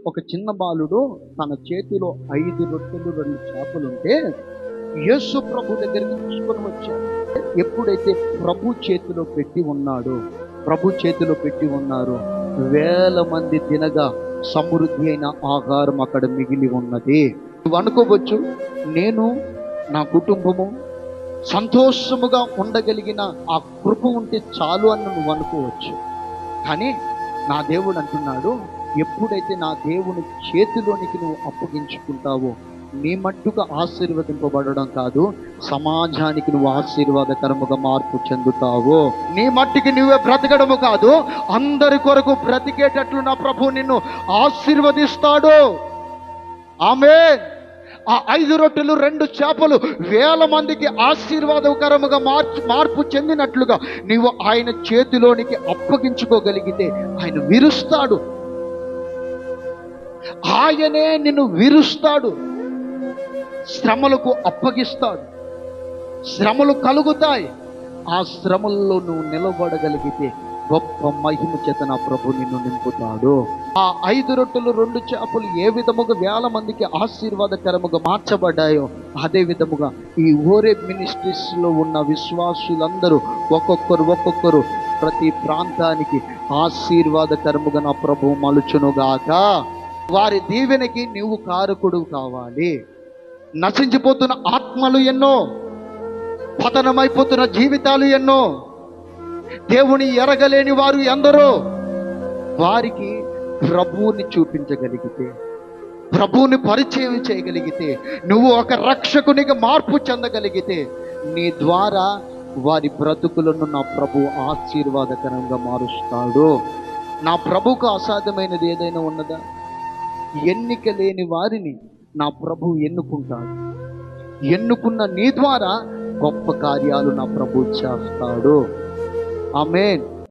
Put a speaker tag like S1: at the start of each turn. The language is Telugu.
S1: ఒక చిన్న బాలుడు తన చేతిలో 5 రొట్టెలు 2 చేపలుంటే యేసు ప్రభు దగ్గరికి తీసుకొని వచ్చాడు. ఎప్పుడైతే ప్రభు చేతిలో పెట్టి ఉన్నారు, వేల మంది తినగా సమృద్ధి అయిన ఆహారం అక్కడ మిగిలి ఉన్నది. నువ్వు అనుకోవచ్చు, నేను నా కుటుంబము సంతోషముగా ఉండగలిగిన ఆ కృప ఉంటే చాలు అని నువ్వు అనుకోవచ్చు. కానీ నా దేవుడు అంటున్నాడు, ఎప్పుడైతే నా దేవుని చేతిలోనికి నువ్వు అప్పగించుకుంటావో నీ మట్టుకు ఆశీర్వదింపబడడం కాదు, సమాజానికి నువ్వు ఆశీర్వాదకరముగా మార్పు చెందుతావు. నీ మట్టికి నువ్వే బ్రతకడము కాదు, అందరి కొరకు బ్రతికేటట్లు నా ప్రభు నిన్ను ఆశీర్వదిస్తాడు. ఆమేన్. ఆ 5 రొట్టెలు 2 చేపలు వేల మందికి ఆశీర్వాదకరముగా మార్పు చెందినట్లుగా నీవు ఆయన చేతిలోనికి అప్పగించుకోగలిగితే ఆయన విరుస్తాడు. ఆయనే నిన్ను విరుస్తాడు. శ్రమలకు అప్పగిస్తాడు. శ్రమలు కలుగుతాయి. ఆ శ్రమల్లో నువ్వు నిలబడగలిగితే గొప్ప మహిమ చేత నా ప్రభు నిన్ను నింపుతాడు. ఆ 5 రొట్టెలు 2 చేపలు ఏ విధముగా వేల మందికి ఆశీర్వాదకరముగా మార్చబడ్డాయో, అదే విధముగా ఈ ఓరేబ్ మినిస్ట్రీస్ లో ఉన్న విశ్వాసులందరూ ఒక్కొక్కరు ప్రతి ప్రాంతానికి ఆశీర్వాదకరముగా నా ప్రభు మలుచునుగాక. వారి దీవెనకి నీవు కారకుడు కావాలి. నశించిపోతున్న ఆత్మలు ఎన్నో, పతనమైపోతున్న జీవితాలు ఎన్నో, దేవుని ఎరగలేని వారు ఎందరో, వారికి ప్రభువుని చూపించగలిగితే, ప్రభువుని పరిచయం చేయగలిగితే, నువ్వు ఒక రక్షకునిగా మార్పు చెందగలిగితే, నీ ద్వారా వారి బ్రతుకులను నా ప్రభు ఆశీర్వాదకరంగా మారుస్తాడు. నా ప్రభుకు అసాధ్యమైనది ఏదైనా ఉన్నదా? ఎన్నిక లేని వారిని నా ప్రభు ఎన్నుకుంటాడు. ఎన్నుకున్న నీ ద్వారా గొప్ప కార్యాలు నా ప్రభు చేస్తాడు. ఆమేన్.